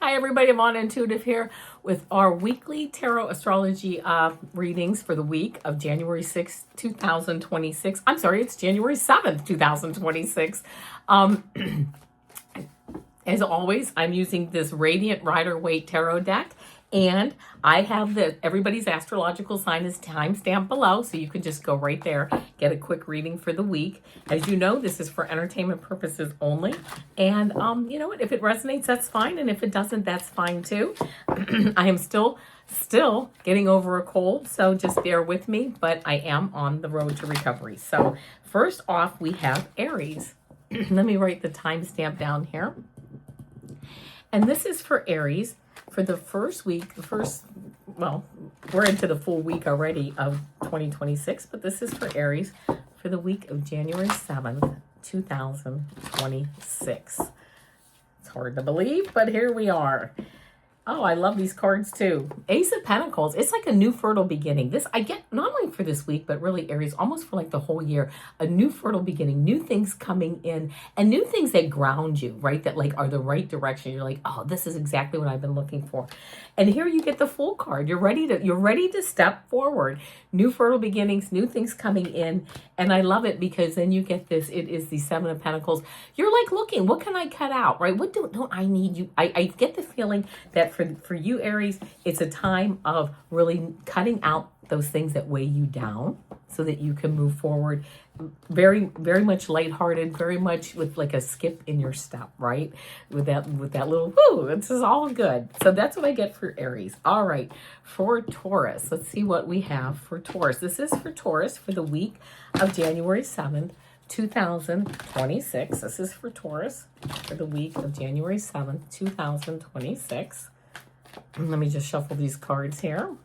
Hi everybody, Avana Intuitive here with our weekly tarot astrology readings for the week of January 6th, 2026. I'm sorry, it's January 7th, 2026. As always, I'm using this Radiant Rider Waite Tarot deck, and I have everybody's astrological sign is timestamped below, so you can just go right there, get a quick reading for the week. As you know, this is for entertainment purposes only, and you know what? If it resonates, that's fine, and if it doesn't, that's fine too. I am still getting over a cold, so just bear with me, but I am on the road to recovery. So first off, we have Aries. Let me write the timestamp down here. And this is for Aries for the first week, well, we're into the full week already of 2026, but this is for Aries for the week of January 7th, 2026. It's hard to believe, but here we are. Oh, I love these cards too. Ace of Pentacles. It's like a new fertile beginning. This I get not only for this week, but really Aries, almost for like the whole year. A new fertile beginning, new things coming in, and new things that ground you, right? That like are the right direction. You're like, oh, this is exactly what I've been looking for. And here you get the Fool card. You're ready to step forward. New fertile beginnings, new things coming in. And I love it because then you get this, it is the Seven of Pentacles. You're like looking, what can I cut out, right? What don't I need you? I get the feeling that for you, Aries, it's a time of really cutting out those things that weigh you down so that you can move forward very, very much lighthearted, very much with like a skip in your step, right? With that little, whoo, this is all good. So that's what I get for Aries. All right, for Taurus, let's see what we have for Taurus. This is for Taurus for the week of January 7th, 2026. This is for Taurus for the week of January 7th, 2026. Let me just shuffle these cards here.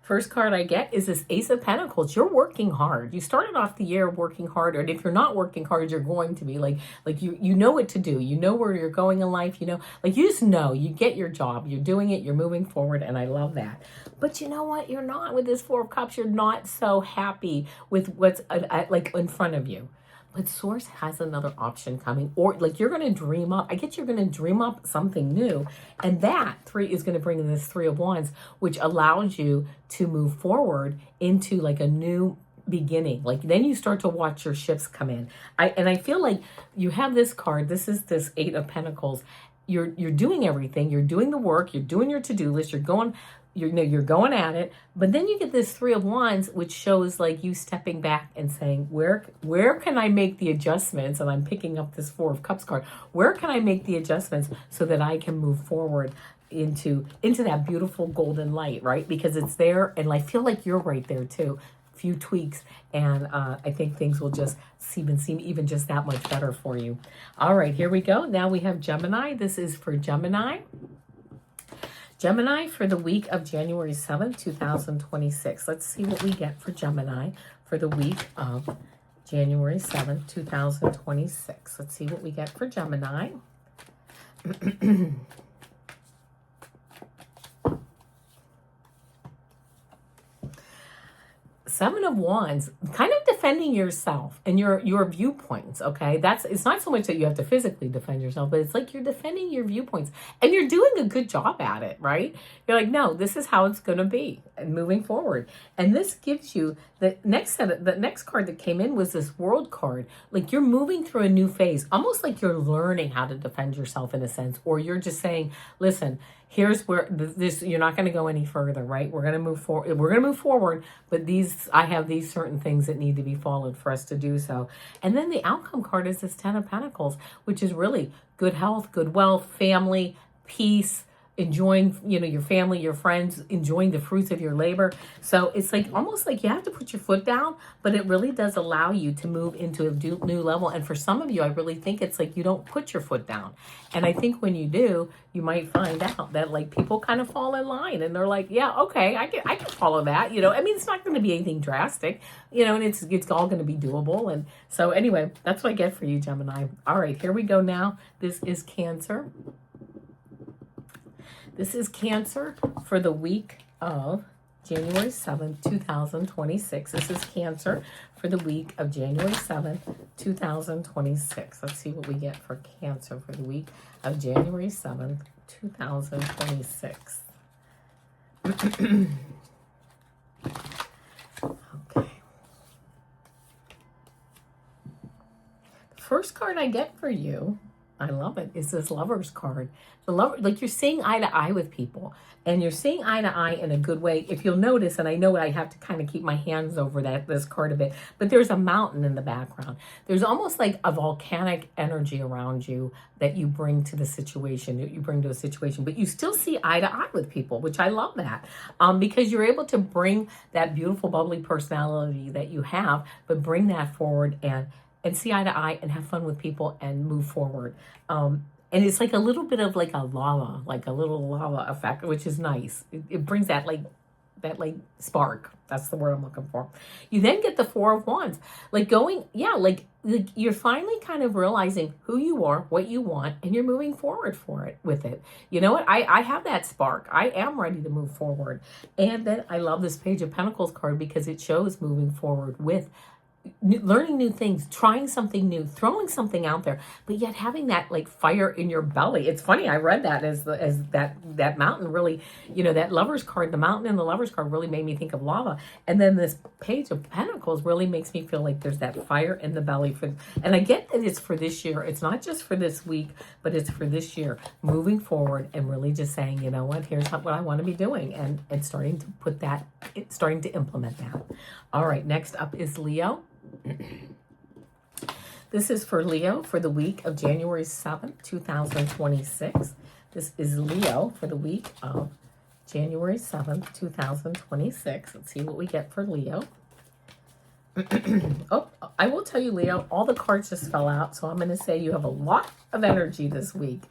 First card I get is this Ace of Pentacles. You're working hard. You started off the year working hard, and if you're not working hard, you're going to be like you know what to do. You know where you're going in life. You know, like you just know. You get your job. You're doing it. You're moving forward, and I love that. But you know what? You're not with this Four of Cups. You're not so happy with what's like in front of you. But Source has another option coming, or like you're going to dream up. I get you're going to dream up something new, and that three is going to bring in this Three of Wands, which allows you to move forward into like a new beginning. Like then you start to watch your shifts come in. I feel like you have this card. This is this Eight of Pentacles. You're doing everything. You're doing the work. You're doing your to-do list. You're going at it, but then you get this Three of Wands, which shows like you stepping back and saying, where can I make the adjustments? And I'm picking up this Four of Cups card. Where can I make the adjustments so that I can move forward into that beautiful golden light, right? Because it's there, and I feel like you're right there too. Few tweaks, and I think things will just seem even just that much better for you. All right, here we go. Now we have Gemini. This is for Gemini. Gemini for the week of January 7th, 2026. Let's see what we get for Gemini for the week of January 7th, 2026. Let's see what we get for Gemini. Seven of Wands, kind of defending yourself and your viewpoints, okay? It's not so much that you have to physically defend yourself, but it's like you're defending your viewpoints and you're doing a good job at it, right? You're like, no, this is how it's going to be and moving forward. And this gives you the next card that came in was this World card. Like you're moving through a new phase, almost like you're learning how to defend yourself in a sense, or you're just saying, listen, here's where you're not going to go any further, right? We're going to move forward. We're going to move forward, but I have these certain things that need to be followed for us to do so. And then the outcome card is this Ten of Pentacles, which is really good health, good wealth, family, peace, enjoying, your family, your friends, enjoying the fruits of your labor. So it's like almost like you have to put your foot down, but it really does allow you to move into a new level. And for some of you, I really think it's like you don't put your foot down. And I think when you do, you might find out that like people kind of fall in line and they're like, yeah, okay, I can follow that. I mean, it's not going to be anything drastic, and it's all going to be doable. And so anyway, that's what I get for you, Gemini. All right, here we go now. This is Cancer. This is Cancer for the week of January 7th, 2026. This is Cancer for the week of January 7th, 2026. Let's see what we get for Cancer for the week of January 7th, 2026. Okay. The first card I get for you, I love it, is this Lover's card. The lover, like you're seeing eye to eye with people, and you're seeing eye to eye in a good way. If you'll notice, and I know I have to kind of keep my hands over this card a bit, but there's a mountain in the background. There's almost like a volcanic energy around you that you bring to the situation, that you bring to a situation, but you still see eye to eye with people, which I love that, because you're able to bring that beautiful, bubbly personality that you have, but bring that forward and see eye to eye and have fun with people and move forward. And it's like a little bit of like a little lava effect, which is nice. It brings that spark. That's the word I'm looking for. You then get the Four of Wands, like you're finally kind of realizing who you are, what you want, and you're moving forward with it. You know what? I have that spark. I am ready to move forward. And then I love this Page of Pentacles card because it shows moving forward with learning new things, trying something new, throwing something out there, but yet having that like fire in your belly. It's funny, I read that as that mountain really, that Lover's card, the mountain and the Lover's card really made me think of lava. And then this Page of Pentacles really makes me feel like there's that fire in the belly and I get that it's for this year. It's not just for this week, but it's for this year, moving forward and really just saying, you know what, here's what I want to be doing, and starting to implement that. All right, next up is Leo. This is for Leo for the week of January 7th, 2026. This is Leo for the week of January 7th, 2026. Let's see what we get for Leo. Oh, I will tell you, Leo, all the cards just fell out, so I'm going to say you have a lot of energy this week.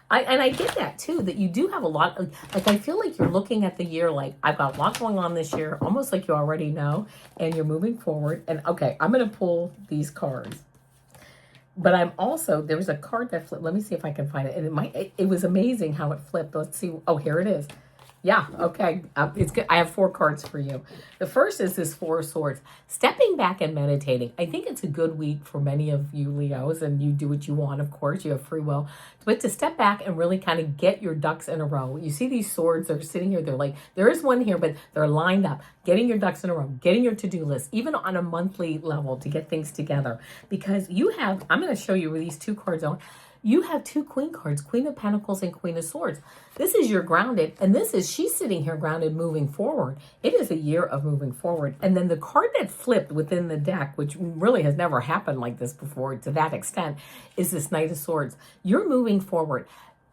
I get that too, that you do have a lot, like I feel like you're looking at the year like, I've got a lot going on this year, almost like you already know, and you're moving forward. And okay, I'm going to pull these cards. But I'm also, there was a card that flipped. Let me see if I can find it. And it was amazing how it flipped. Let's see. Oh, here it is. Yeah, okay. It's good. I have 4 cards for you. The first is this Four of Swords. Stepping back and meditating. I think it's a good week for many of you Leos, and you do what you want, of course. You have free will. But to step back and really kind of get your ducks in a row. You see these swords, they're sitting here. They're like, there is one here, but they're lined up. Getting your ducks in a row. Getting your to-do list, even on a monthly level, to get things together. Because you have, I'm going to show you where these 2 cards are. You have 2 Queen cards, Queen of Pentacles and Queen of Swords. This is your grounded, and she's sitting here grounded, moving forward. It is a year of moving forward. And then the card that flipped within the deck, which really has never happened like this before to that extent, is this Knight of Swords. You're moving forward.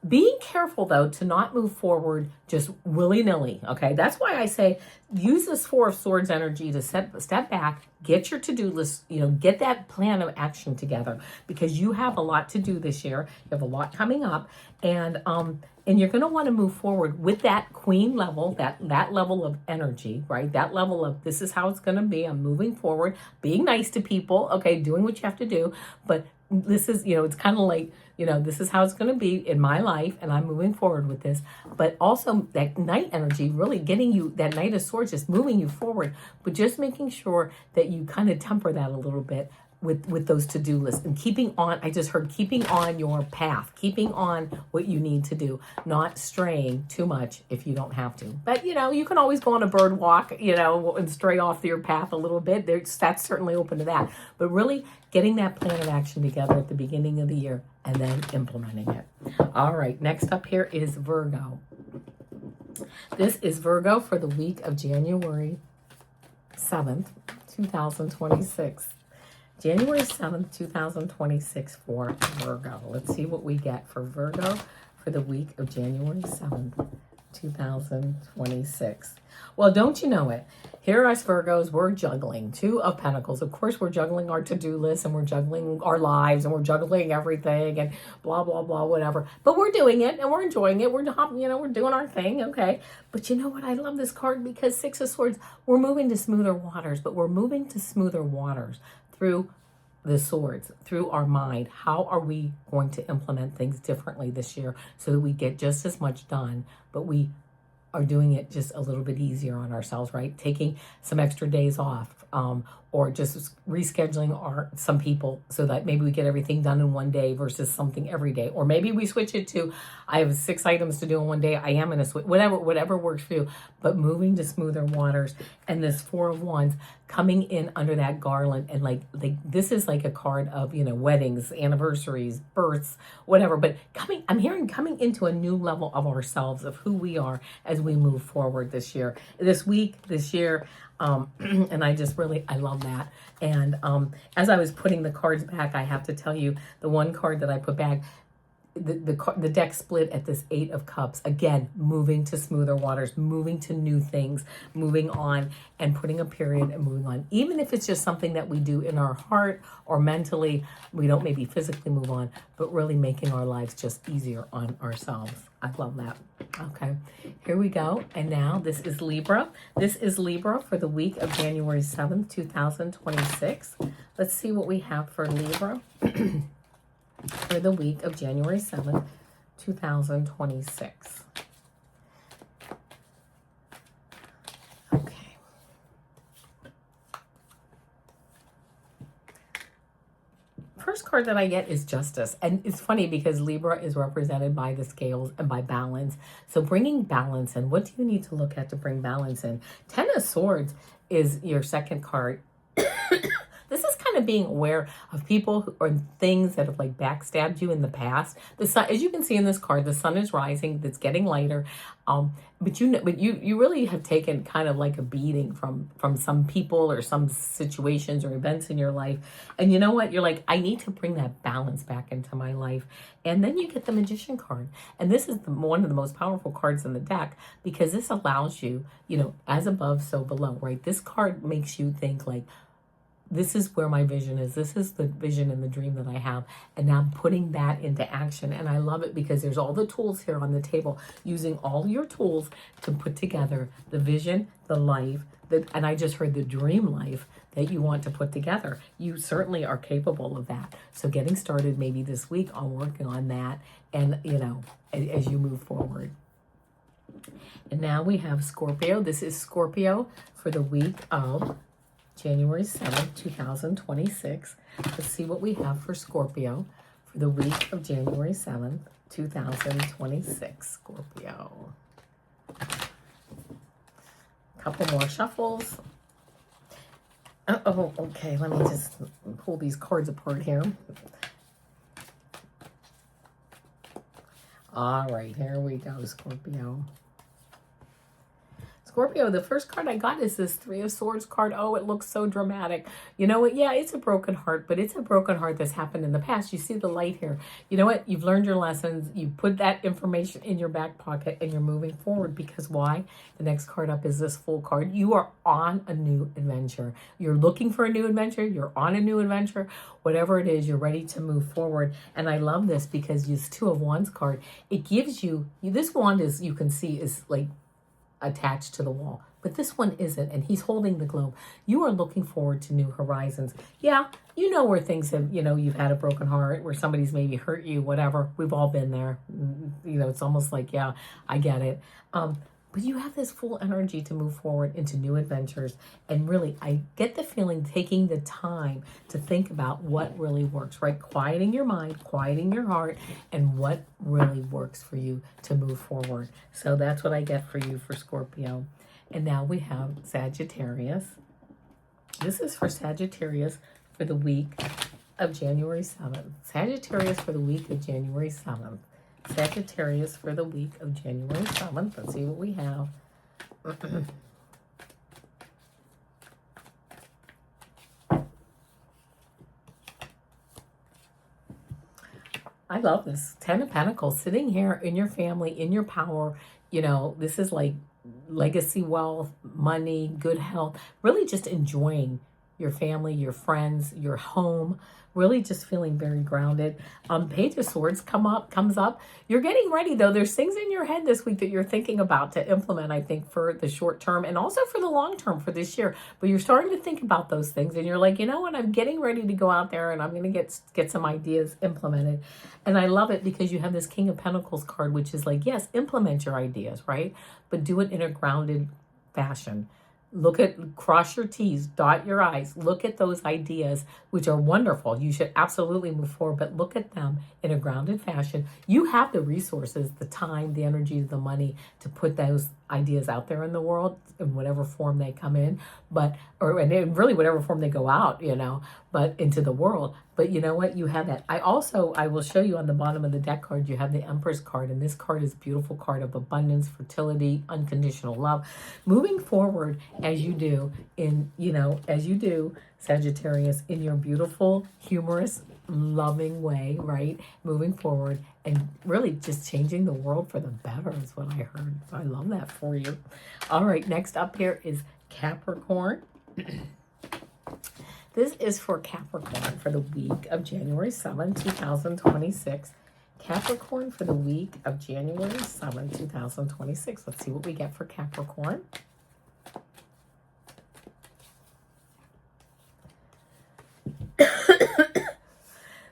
Being careful, though, to not move forward just willy-nilly, okay? That's why I say use this Four of Swords energy to step back, get your to-do list, get that plan of action together, because you have a lot to do this year. You have a lot coming up, and you're going to want to move forward with that queen level, that level of energy, right? That level of, this is how it's going to be. I'm moving forward, being nice to people, okay, doing what you have to do, but this is, it's kind of like, this is how it's going to be in my life, and I'm moving forward with this. But also that Knight energy, really getting you, that Knight of Swords, just moving you forward, but just making sure that you kind of temper that a little bit with those to-do lists, and keeping on, I just heard keeping on your path, keeping on what you need to do, not straying too much if you don't have to. But, you can always go on a bird walk, and stray off your path a little bit. That's certainly open to that. But really getting that plan of action together at the beginning of the year and then implementing it. All right, next up here is Virgo. This is Virgo for the week of January 7th, 2026. January 7th, 2026 for Virgo. Let's see what we get for Virgo for the week of January 7th, 2026. Well, don't you know it? Here us Virgos, we're juggling 2 of Pentacles. Of course, we're juggling our to-do list, and we're juggling our lives, and we're juggling everything, and blah, blah, blah, whatever. But we're doing it, and we're enjoying it. We're doing our thing, okay? But you know what? I love this card because 6 of Swords, we're moving to smoother waters, but we're moving to smoother waters through the swords, through our mind. How are we going to implement things differently this year so that we get just as much done, but we are doing it just a little bit easier on ourselves, right? Taking some extra days off, or just rescheduling some people so that maybe we get everything done in one day versus something every day. Or maybe we switch it to, I have 6 items to do in one day. I am going to switch, whatever works for you. But moving to smoother waters, and this Four of Wands coming in under that garland, and like this is like a card of, weddings, anniversaries, births, whatever. But I'm hearing coming into a new level of ourselves, of who we are as we move forward this year, this week, this year. And I love that. And as I was putting the cards back, I have to tell you, the one card that I put back, the deck split at this 8 of Cups. Again, moving to smoother waters, moving to new things, moving on and putting a period and moving on. Even if it's just something that we do in our heart or mentally, we don't maybe physically move on, but really making our lives just easier on ourselves. I love that. Okay, here we go. And now this is Libra. This is Libra for the week of January 7th, 2026. Let's see what we have for Libra. For the week of January 7th, 2026. Okay. First card that I get is Justice. And it's funny because Libra is represented by the scales and by balance. So bringing balance in. What do you need to look at to bring balance in? 10 of Swords is your second card. This is kind of being aware of people or things that have like backstabbed you in the past. The sun, as you can see in this card, the sun is rising. It's getting lighter, but you really have taken kind of like a beating from some people or some situations or events in your life. And you know what? You're like, I need to bring that balance back into my life. And then you get the Magician card, and this is one of the most powerful cards in the deck because this allows you, as above, so below. Right? This card makes you think like, this is where my vision is. This is the vision and the dream that I have. And now I'm putting that into action. And I love it because there's all the tools here on the table, using all your tools to put together the vision, the life, and I just heard the dream life that you want to put together. You certainly are capable of that. So getting started maybe this week on working on that, and, as you move forward. And now we have Scorpio. This is Scorpio for the week of January 7th, 2026. Let's see what we have for Scorpio for the week of January 7th, 2026. Scorpio. A couple more shuffles. Oh, okay. Let me just pull these cards apart here. All right, here we go, Scorpio. Scorpio, the first card I got is this Three of Swords card. Oh, it looks so dramatic. You know what? Yeah, it's a broken heart, but it's a broken heart that's happened in the past. You see the light here. You know what? You've learned your lessons. You put that information in your back pocket and you're moving forward because why? The next card up is this Fool card. You are on a new adventure. You're looking for a new adventure. You're on a new adventure. Whatever it is, you're ready to move forward. And I love this because this Two of Wands card, it gives you, this wand is, you can see, is like attached to the wall, but this one isn't, and he's holding the globe. You are looking forward to new horizons. Yeah, where things have, you've had a broken heart, where somebody's maybe hurt you, whatever. We've all been there. It's almost like, yeah, I get it. But you have this full energy to move forward into new adventures. And really, I get the feeling taking the time to think about what really works, right? Quieting your mind, quieting your heart, and what really works for you to move forward. So that's what I get for you for Scorpio. And now we have Sagittarius. This is for Sagittarius for the week of January 7th. Sagittarius for the week of January 7th. Sagittarius for the week of January 7th. Let's see what we have. I love this. 10 of Pentacles, sitting here in your family, in your power. This is like legacy wealth, money, good health, really just enjoying your family, your friends, your home. Really just feeling very grounded. Page of Swords comes up. You're getting ready though. There's things in your head this week that you're thinking about to implement, I think, for the short term and also for the long term for this year. But you're starting to think about those things and you're like, you know what, I'm getting ready to go out there and I'm going to get some ideas implemented. And I love it because you have this King of Pentacles card, which is like, yes, implement your ideas, right? But do it in a grounded fashion. Cross your T's, dot your I's, look at those ideas, which are wonderful. You should absolutely move forward, but look at them in a grounded fashion. You have the resources, the time, the energy, the money to put those ideas out there in the world in whatever form they come in, and in really whatever form they go out, but into the world. But you know what? You have that. I will show you on the bottom of the deck card, you have the Empress card, and this card is a beautiful card of abundance, fertility, unconditional love. Moving forward as you do, Sagittarius, in your beautiful, humorous, loving way, right? Moving forward and really just changing the world for the better is what I heard. So I love that for you. All right, next up here is Capricorn. This is for Capricorn for the week of January 7, 2026. Capricorn for the week of January 7, 2026. Let's see what we get for Capricorn.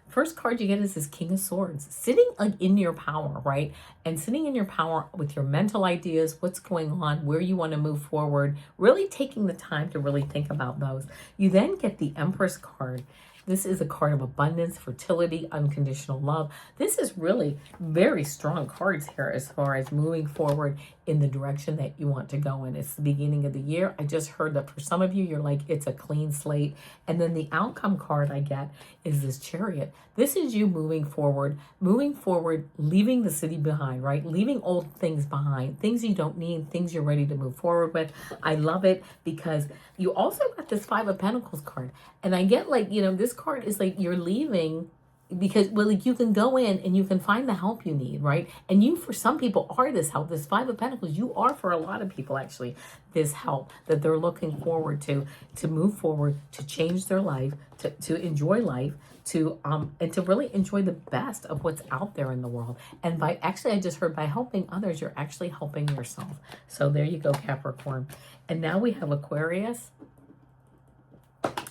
First card you get is this King of Swords, sitting in your power, right? And sitting in your power with your mental ideas, what's going on, where you want to move forward, really taking the time to really think about those. You then get the Empress card. This is a card of abundance, fertility, unconditional love. This is really very strong cards here as far as moving forward in the direction that you want to go in. It's the beginning of the year. I just heard that for some of you, you're like, it's a clean slate. And then the outcome card I get is this Chariot. This is you moving forward, leaving the city behind, right? Leaving old things behind, things you don't need, things you're ready to move forward with. I love it because you also got this Five of Pentacles card. And I get this card is like you're leaving because you can go in and you can find the help you need, right? And you, for some people, are this help. This Five of Pentacles, you are for a lot of people actually this help that they're looking forward to move forward, to change their life, to enjoy life, and to really enjoy the best of what's out there in the world. And I just heard by helping others, you're actually helping yourself. So there you go, Capricorn. And now we have Aquarius.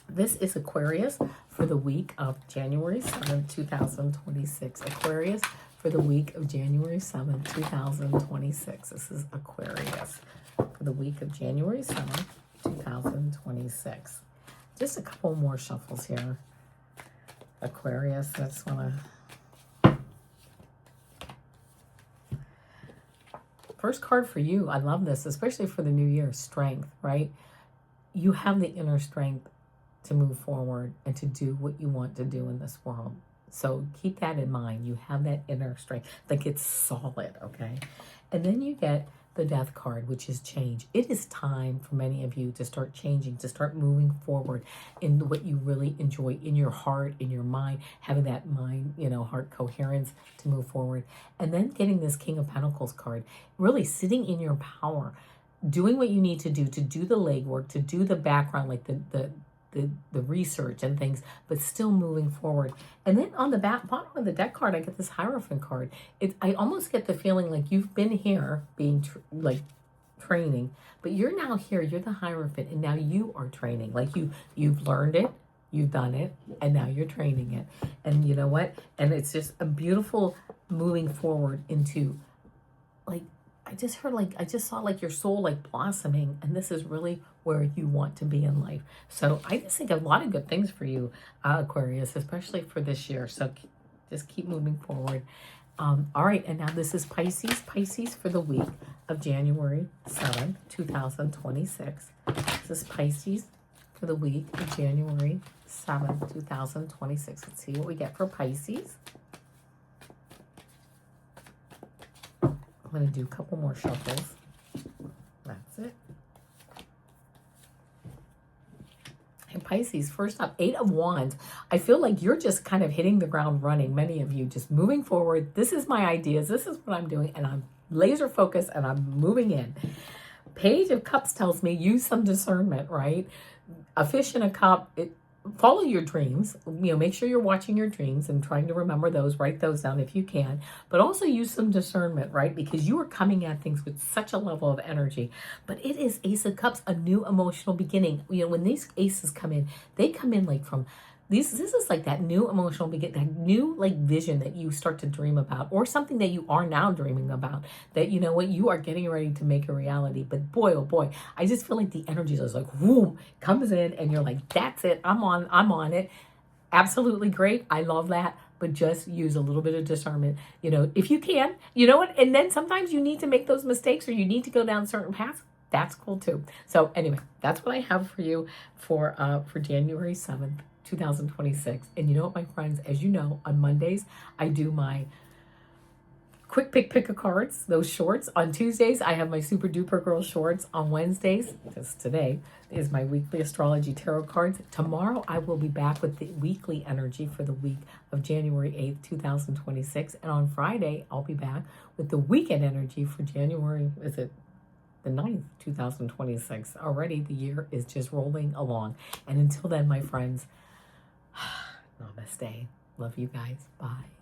This is Aquarius for the week of January 7, 2026. Aquarius for the week of January 7, 2026. This is Aquarius for the week of January 7, 2026. Just a couple more shuffles here. Aquarius, I just want to... First card for you, I love this, especially for the new year, strength, right? You have the inner strength to move forward and to do what you want to do in this world. So keep that in mind. You have that inner strength. Like it's solid, okay? And then you get the Death card, which is change. It is time for many of you to start changing, to start moving forward in what you really enjoy in your heart, in your mind, having that mind, heart coherence to move forward. And then getting this King of Pentacles card, really sitting in your power, doing what you need to do the legwork, to do the background, like the research and things, but still moving forward. And then on the bottom of the deck card, I get this Hierophant card. I almost get the feeling like you've been here being training, but you're now here, you're the Hierophant, and now you are training. Like you've learned it, you've done it, and now you're training it. And you know what? And it's just a beautiful moving forward into I just saw your soul blossoming, and this is really where you want to be in life. So I just think a lot of good things for you, Aquarius, especially for this year. So just keep moving forward. All right, and now this is Pisces. Pisces for the week of January 7th, 2026. This is Pisces for the week of January 7th, 2026. Let's see what we get for Pisces. I'm going to do a couple more shuffles. That's it. And Pisces, first up, 8 of Wands. I feel like you're just kind of hitting the ground running. Many of you just moving forward. This is my ideas. This is what I'm doing. And I'm laser focused and I'm moving in. Page of Cups tells me use some discernment, right? a fish in a cup, follow your dreams, make sure you're watching your dreams and trying to remember those, write those down if you can, but also use some discernment, right? Because you are coming at things with such a level of energy. But it is Ace of Cups, a new emotional beginning. When these aces come in, they come in like from this is like that new emotional that new like vision that you start to dream about, or something that you are now dreaming about, that you are getting ready to make a reality. But boy, oh boy, I just feel like the energy is like whoom, comes in and you're like, that's it, I'm on it. Absolutely great. I love that. But just use a little bit of discernment, if you can, and then sometimes you need to make those mistakes, or you need to go down certain paths. That's cool too. So anyway, that's what I have for you for January 7th. 2026. And you know what, my friends, as you know, on Mondays, I do my quick pick of cards, those shorts. On Tuesdays, I have my super duper girl shorts. On Wednesdays, because today is my weekly astrology tarot cards. Tomorrow, I will be back with the weekly energy for the week of January 8th, 2026. And on Friday, I'll be back with the weekend energy for January, is it the 9th, 2026. Already the year is just rolling along. And until then, my friends, namaste. Love you guys. Bye.